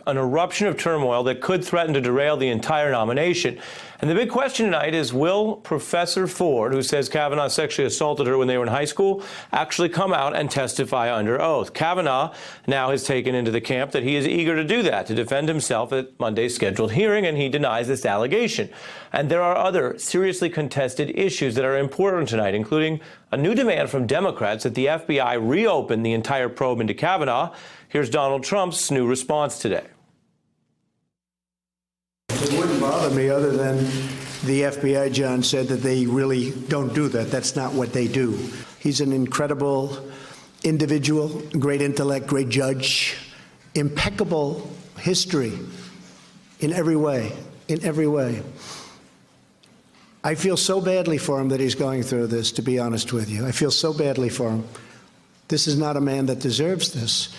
an eruption of turmoil that could threaten to derail the entire nomination. And the big question tonight is, will Professor Ford, who says Kavanaugh sexually assaulted her when they were in high school, actually come out and testify under oath? Kavanaugh now has taken into the camp that he is eager to do that, to defend himself at Monday's scheduled hearing, and he denies this allegation. And there are other seriously contested issues that are important tonight, including a new demand from Democrats that the FBI reopen the entire probe into Kavanaugh. Here's Donald Trump's new response today. It wouldn't bother me other than the FBI, John, said that they really don't do that. That's not what they do. He's an incredible individual, great intellect, great judge, impeccable history in every way, in every way. I feel so badly for him that he's going through this, to be honest with you. I feel so badly for him. This is not a man that deserves this.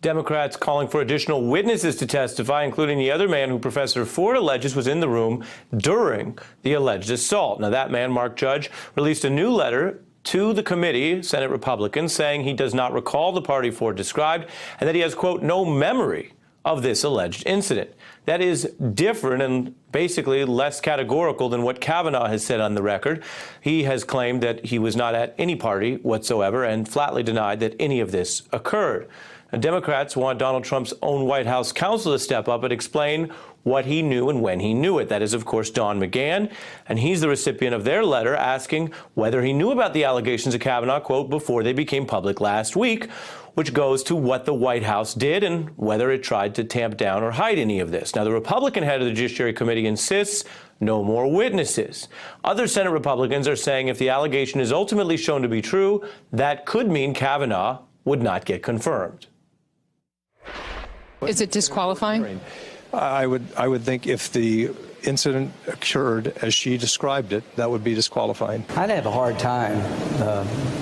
Democrats calling for additional witnesses to testify, including the other man who Professor Ford alleges was in the room during the alleged assault. Now, that man, Mark Judge, released a new letter to the committee, Senate Republicans, saying he does not recall the party Ford described and that he has, quote, no memory of this alleged incident. That is different and basically less categorical than what Kavanaugh has said on the record. He has claimed that he was not at any party whatsoever and flatly denied that any of this occurred. Now, Democrats want Donald Trump's own White House counsel to step up and explain what he knew and when he knew it. That is, of course, Don McGahn, and he's the recipient of their letter asking whether he knew about the allegations of Kavanaugh, quote, before they became public last week, which goes to what the White House did and whether it tried to tamp down or hide any of this. Now, the Republican head of the Judiciary Committee insists no more witnesses. Other Senate Republicans are saying if the allegation is ultimately shown to be true, that could mean Kavanaugh would not get confirmed. Is it disqualifying? I would think if the incident occurred as she described it, that would be disqualifying. I'd have a hard time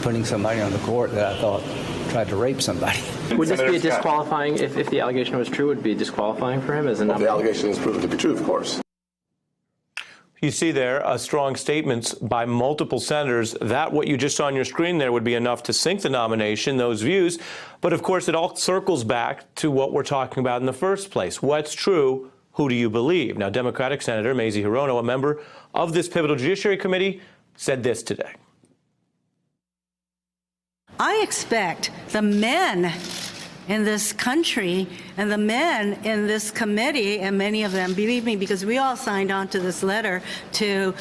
putting somebody on the court that I thought tried to rape somebody. Would this be a disqualifying, if the allegation was true, would it be disqualifying for him as a nominee? The allegation is proven to be true, of course. You see there strong statements by multiple senators that what you just saw on your screen there would be enough to sink the nomination, those views. But of course, it all circles back to what we're talking about in the first place. What's true? Who do you believe? Now, Democratic Senator Mazie Hirono, a member of this pivotal Judiciary Committee, said this today. I expect the men in this country and the men in this committee, and many of them, believe me, because we all signed on to this letter to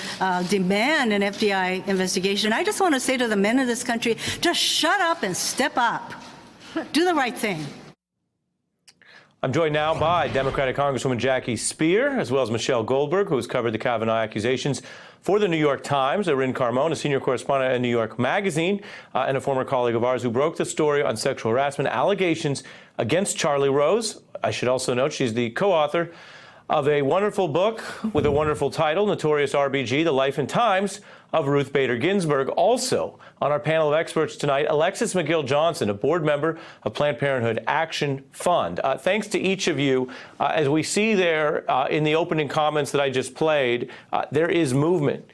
demand an FBI investigation. I just want to say to the men in this country, just shut up and step up. Do the right thing. I'm joined now by Democratic Congresswoman Jackie Speier, as well as Michelle Goldberg, who has covered the Kavanaugh accusations for the New York Times, Erin Carmon, a senior correspondent at New York Magazine, and a former colleague of ours who broke the story on sexual harassment allegations against Charlie Rose. I should also note she's the co-author of a wonderful book with a wonderful title, Notorious RBG, The Life and Times of Ruth Bader Ginsburg. Also on our panel of experts tonight, Alexis McGill Johnson, a board member of Planned Parenthood Action Fund. Thanks to each of you. As we see there in the opening comments that I just played, there is movement.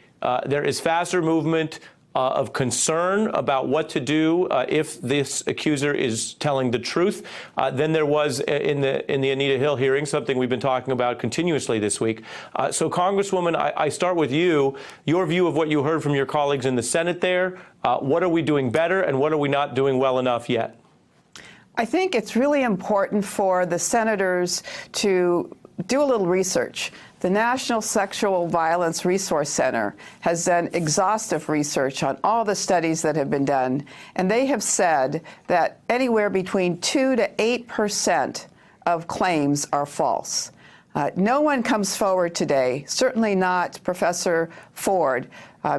There is faster movement of concern about what to do if this accuser is telling the truth than there was in the Anita Hill hearing, something we've been talking about continuously this week. So, Congresswoman, I start with you. Your view of what you heard from your colleagues in the Senate there. What are we doing better and what are we not doing well enough yet? I think it's really important for the senators to do a little research. The National Sexual Violence Resource Center has done exhaustive research on all the studies that have been done, and they have said that anywhere between 2 to 8% of claims are false. No one comes forward today, certainly not Professor Ford,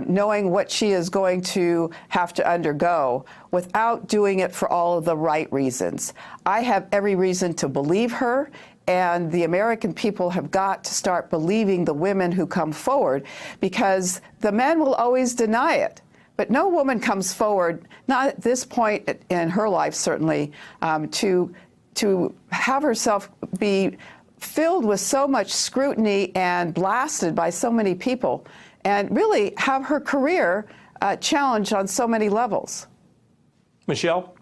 knowing what she is going to have to undergo without doing it for all of the right reasons. I have every reason to believe her, and the American people have got to start believing the women who come forward, because the men will always deny it. But no woman comes forward, not at this point in her life certainly, to have herself be filled with so much scrutiny and blasted by so many people, and really have her career challenged on so many levels. Michelle?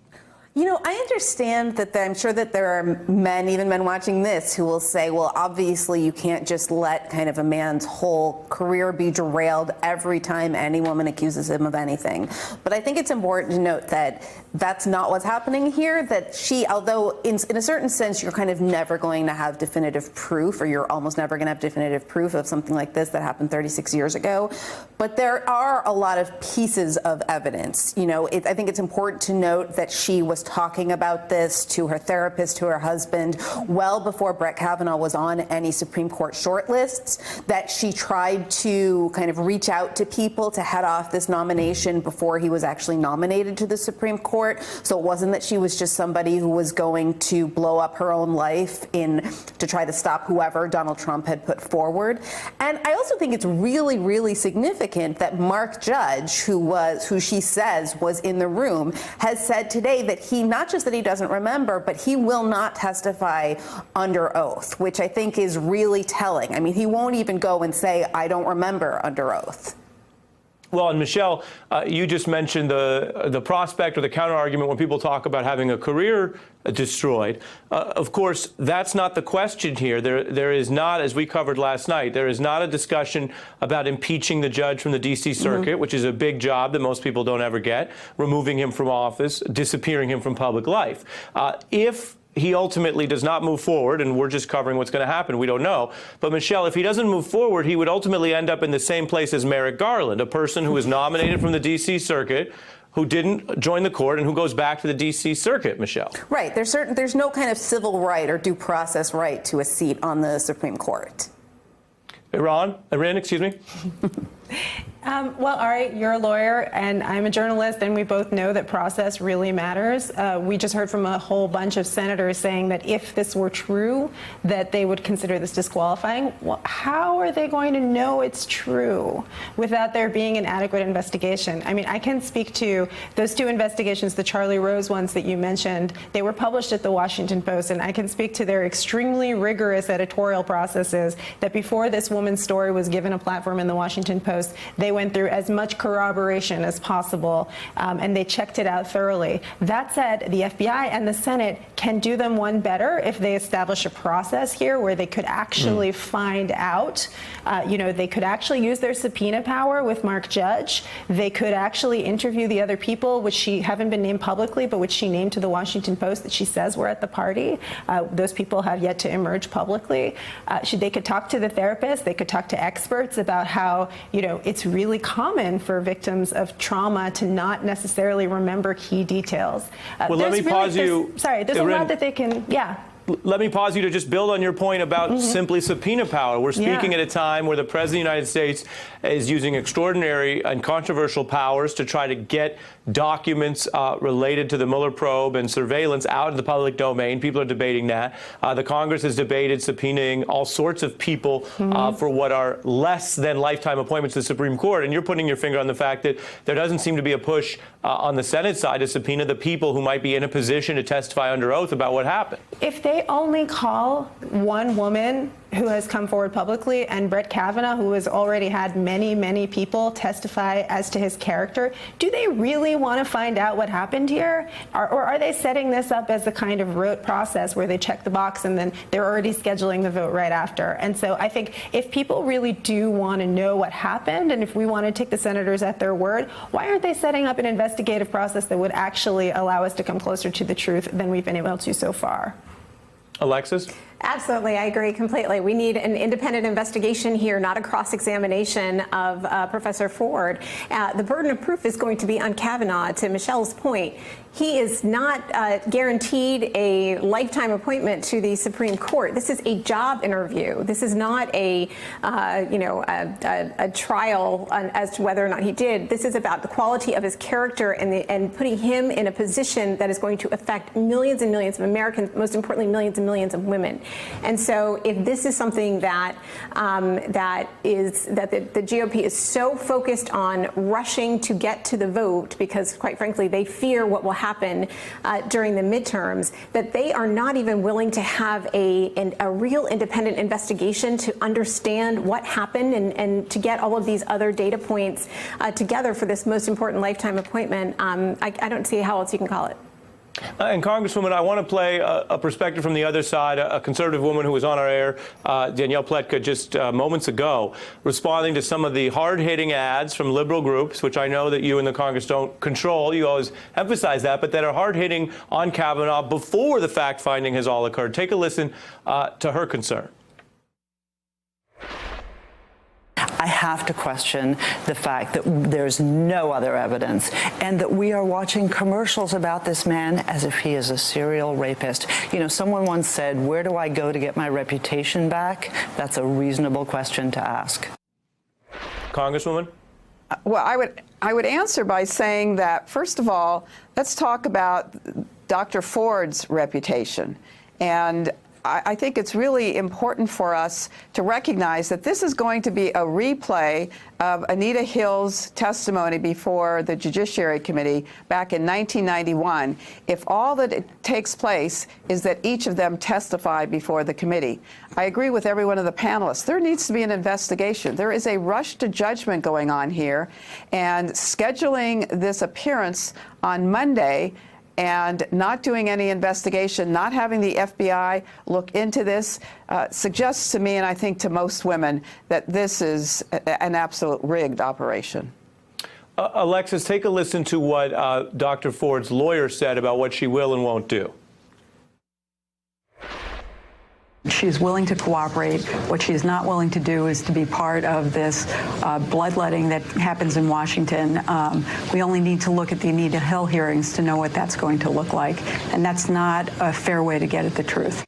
You know, I understand that I'm sure that there are men, even men watching this, who will say, well, obviously you can't just let kind of a man's whole career be derailed every time any woman accuses him of anything. But I think it's important to note that that's not what's happening here, that she, although in a certain sense you're kind of never going to have definitive proof, or you're almost never going to have definitive proof of something like this that happened 36 years ago, but there are a lot of pieces of evidence. You know, I think it's important to note that she was talking about this to her therapist, to her husband, well before Brett Kavanaugh was on any Supreme Court shortlists, that she tried to kind of reach out to people to head off this nomination before he was actually nominated to the Supreme Court. So it wasn't that she was just somebody who was going to blow up her own life to try to stop whoever Donald Trump had put forward. And I also think it's really, really significant that Mark Judge, who she says was in the room, has said today that he, not just that he doesn't remember, but he will not testify under oath, which I think is really telling. I mean, he won't even go and say, I don't remember under oath. Well, and Michelle, you just mentioned the prospect or the counter-argument when people talk about having a career destroyed. Of course, that's not the question here. There is not, as we covered last night, there is not a discussion about impeaching the judge from the D.C. Circuit, which is a big job that most people don't ever get, removing him from office, disappearing him from public life. If he ultimately does not move forward, and we're just covering what's going to happen, we don't know. But Michelle, if he doesn't move forward, he would ultimately end up in the same place as Merrick Garland, a person who was nominated from the D.C. Circuit, who didn't join the court, and who goes back to the D.C. Circuit, Michelle. Right. There's no kind of civil right or due process right to a seat on the Supreme Court. Iran, excuse me. Well, Ari, you're a lawyer and I'm a journalist, and we both know that process really matters. We just heard from a whole bunch of senators saying that if this were true, that they would consider this disqualifying. Well, how are they going to know it's true without there being an adequate investigation? I mean, I can speak to those two investigations, the Charlie Rose ones that you mentioned. They were published at the Washington Post, and I can speak to their extremely rigorous editorial processes that before this woman's story was given a platform in the Washington Post, they went through as much corroboration as possible, and they checked it out thoroughly. That said, the FBI and the Senate can do them one better if they establish a process here where they could actually find out, they could actually use their subpoena power with Mark Judge. They could actually interview the other people, which she haven't been named publicly, but which she named to the Washington Post that she says were at the party. Those people have yet to emerge publicly. They could talk to the therapist. They could talk to experts about how, it's really common for victims of trauma to not necessarily remember key details. Well, let me pause you. Sorry, there's a lot that they can, Let me pause you to just build on your point about simply subpoena power. We're speaking at a time where the President of the United States is using extraordinary and controversial powers to try to get documents related to the Mueller probe and surveillance out of the public domain. People are debating that. The Congress has debated subpoenaing all sorts of people for what are less than lifetime appointments to the Supreme Court. And you're putting your finger on the fact that there doesn't seem to be a push on the Senate side to subpoena the people who might be in a position to testify under oath about what happened. If they only call one woman who has come forward publicly and Brett Kavanaugh, who has already had many, many people testify as to his character, do they really want to find out what happened here? Or are they setting this up as a kind of rote process where they check the box and then they're already scheduling the vote right after? And so I think if people really do want to know what happened, and if we want to take the senators at their word, why aren't they setting up an investigative process that would actually allow us to come closer to the truth than we've been able to so far? Alexis? Absolutely. I agree completely. We need an independent investigation here, not a cross-examination of Professor Ford. The burden of proof is going to be on Kavanaugh. To Michelle's point, he is not guaranteed a lifetime appointment to the Supreme Court. This is a job interview. This is not a trial as to whether or not he did. This is about the quality of his character and putting him in a position that is going to affect millions and millions of Americans, most importantly, millions and millions of women. And so if this is something that the GOP is so focused on rushing to get to the vote because, quite frankly, they fear what will happen during the midterms, that they are not even willing to have a real independent investigation to understand what happened and to get all of these other data points together for this most important lifetime appointment. I don't see how else you can call it. And Congresswoman, I want to play a perspective from the other side, a conservative woman who was on our air, Danielle Pletka, just moments ago, responding to some of the hard-hitting ads from liberal groups, which I know that you and the Congress don't control. You always emphasize that, but that are hard-hitting on Kavanaugh before the fact-finding has all occurred. Take a listen to her concern. I have to question the fact that there's no other evidence and that we are watching commercials about this man as if he is a serial rapist. You know, someone once said, where do I go to get my reputation back? That's a reasonable question to ask. Congresswoman? Well, I would answer by saying that, first of all, let's talk about Dr. Ford's reputation. And I think it's really important for us to recognize that this is going to be a replay of Anita Hill's testimony before the Judiciary Committee back in 1991, if all that it takes place is that each of them testify before the committee. I agree with every one of the panelists. There needs to be an investigation. There is a rush to judgment going on here, and scheduling this appearance on Monday and not doing any investigation, not having the FBI look into this, suggests to me, and I think to most women, that this is an absolute rigged operation. Alexis, take a listen to what Dr. Ford's lawyer said about what she will and won't do. She's willing to cooperate. What she's not willing to do is to be part of this bloodletting that happens in Washington. We only need to look at the Anita Hill hearings to know what that's going to look like. And that's not a fair way to get at the truth.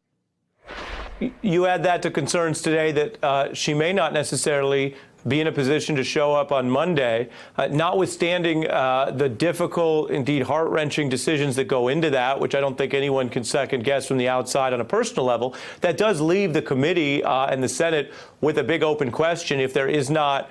You add that to concerns today that she may not necessarily be in a position to show up on Monday, notwithstanding the difficult, indeed heart-wrenching decisions that go into that, which I don't think anyone can second guess from the outside on a personal level. That does leave the committee and the Senate with a big open question if there is not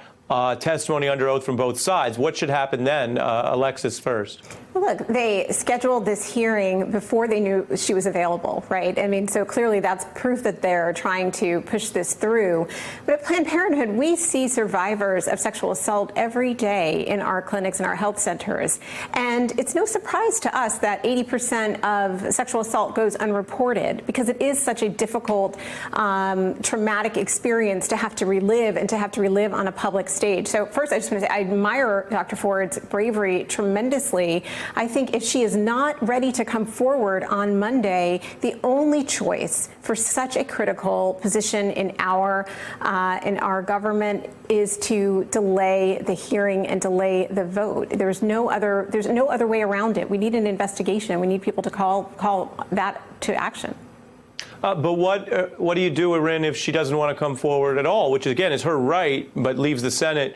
testimony under oath from both sides. What should happen then? Alexis first. Look, they scheduled this hearing before they knew she was available, right? I mean, so clearly that's proof that they're trying to push this through. But at Planned Parenthood, we see survivors of sexual assault every day in our clinics and our health centers. And it's no surprise to us that 80% of sexual assault goes unreported, because it is such a difficult, traumatic experience to have to relive, and to have to relive on a public stage. So first, I just want to say I admire Dr. Ford's bravery tremendously. I think if she is not ready to come forward on Monday, the only choice for such a critical position in our government is to delay the hearing and delay the vote. There's no other way around it. We need an investigation. We need people to call that to action. But what do you do, Erin, if she doesn't want to come forward at all, which again is her right, but leaves the Senate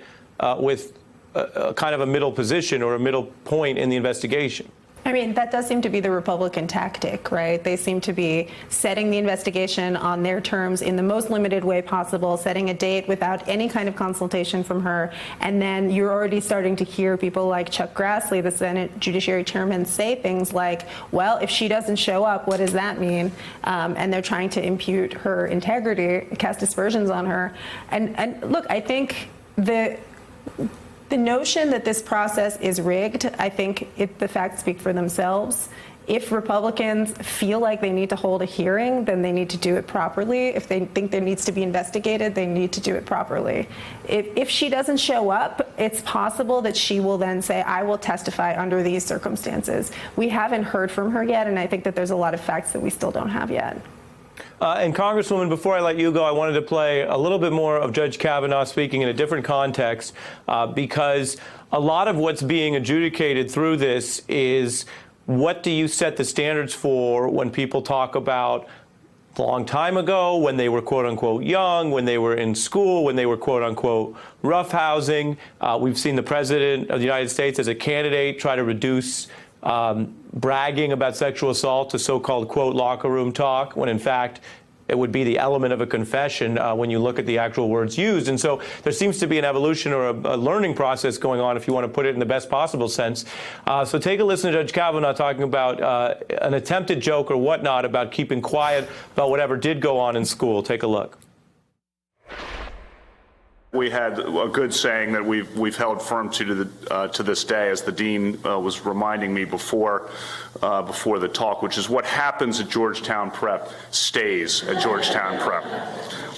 with a kind of a middle position or a middle point in the investigation? I mean, that does seem to be the Republican tactic, right? They seem to be setting the investigation on their terms in the most limited way possible, setting a date without any kind of consultation from her. And then you're already starting to hear people like Chuck Grassley, the Senate Judiciary Chairman, say things like, well, if she doesn't show up, what does that mean? And they're trying to impute her integrity, cast aspersions on her. And look, I think the notion that this process is rigged, I think the facts speak for themselves. If Republicans feel like they need to hold a hearing, then they need to do it properly. If they think there needs to be investigated, they need to do it properly. If she doesn't show up, it's possible that she will then say, I will testify under these circumstances. We haven't heard from her yet, and I think that there's a lot of facts that we still don't have yet. And Congresswoman, before I let you go, I wanted to play a little bit more of Judge Kavanaugh speaking in a different context, because a lot of what's being adjudicated through this is, what do you set the standards for when people talk about a long time ago, when they were quote unquote young, when they were in school, when they were quote unquote roughhousing? We've seen the President of the United States as a candidate try to reduce bragging about sexual assault to so-called, quote, locker room talk, when in fact it would be the element of a confession when you look at the actual words used. And so there seems to be an evolution or a learning process going on, if you want to put it in the best possible sense. So take a listen to Judge Kavanaugh talking about an attempted joke or whatnot about keeping quiet about whatever did go on in school. Take a look. We had a good saying that we've held firm to this day, as the dean was reminding me before the talk, which is what happens at Georgetown Prep stays at Georgetown Prep.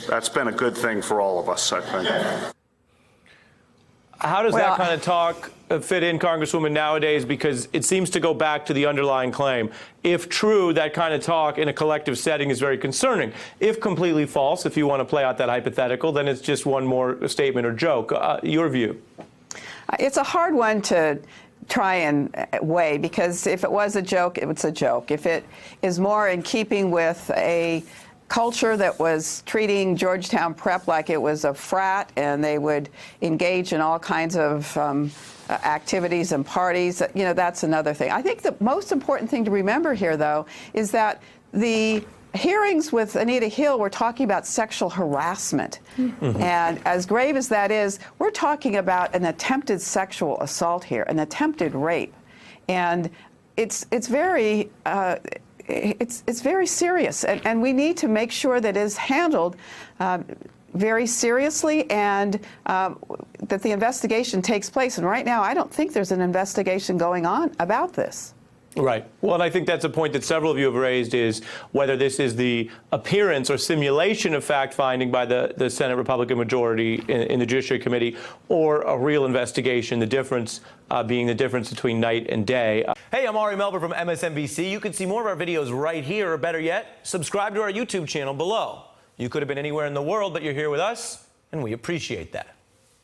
That's been a good thing for all of us, I think. How does that kind of talk fit in, Congresswoman, nowadays? Because it seems to go back to the underlying claim. If true, that kind of talk in a collective setting is very concerning. If completely false, if you want to play out that hypothetical, then it's just one more statement or joke. Your view? It's a hard one to try and weigh, because if it was a joke, it's a joke. If it is more in keeping with a culture that was treating Georgetown Prep like it was a frat and they would engage in all kinds of activities and parties, you know, that's another thing. I think the most important thing to remember here, though, is that the hearings with Anita Hill were talking about sexual harassment. Mm-hmm. And as grave as that is, we're talking about an attempted sexual assault here, an attempted rape. And it's very it's very serious, and we need to make sure that it is handled very seriously, and that the investigation takes place. And right now, I don't think there's an investigation going on about this. Right. Well, and I think that's a point that several of you have raised, is whether this is the appearance or simulation of fact-finding by the Senate Republican majority in the Judiciary Committee, or a real investigation, the difference being the difference between night and day. Hey, I'm Ari Melber from MSNBC. You can see more of our videos right here, or better yet, subscribe to our YouTube channel below. You could have been anywhere in the world, but you're here with us, and we appreciate that.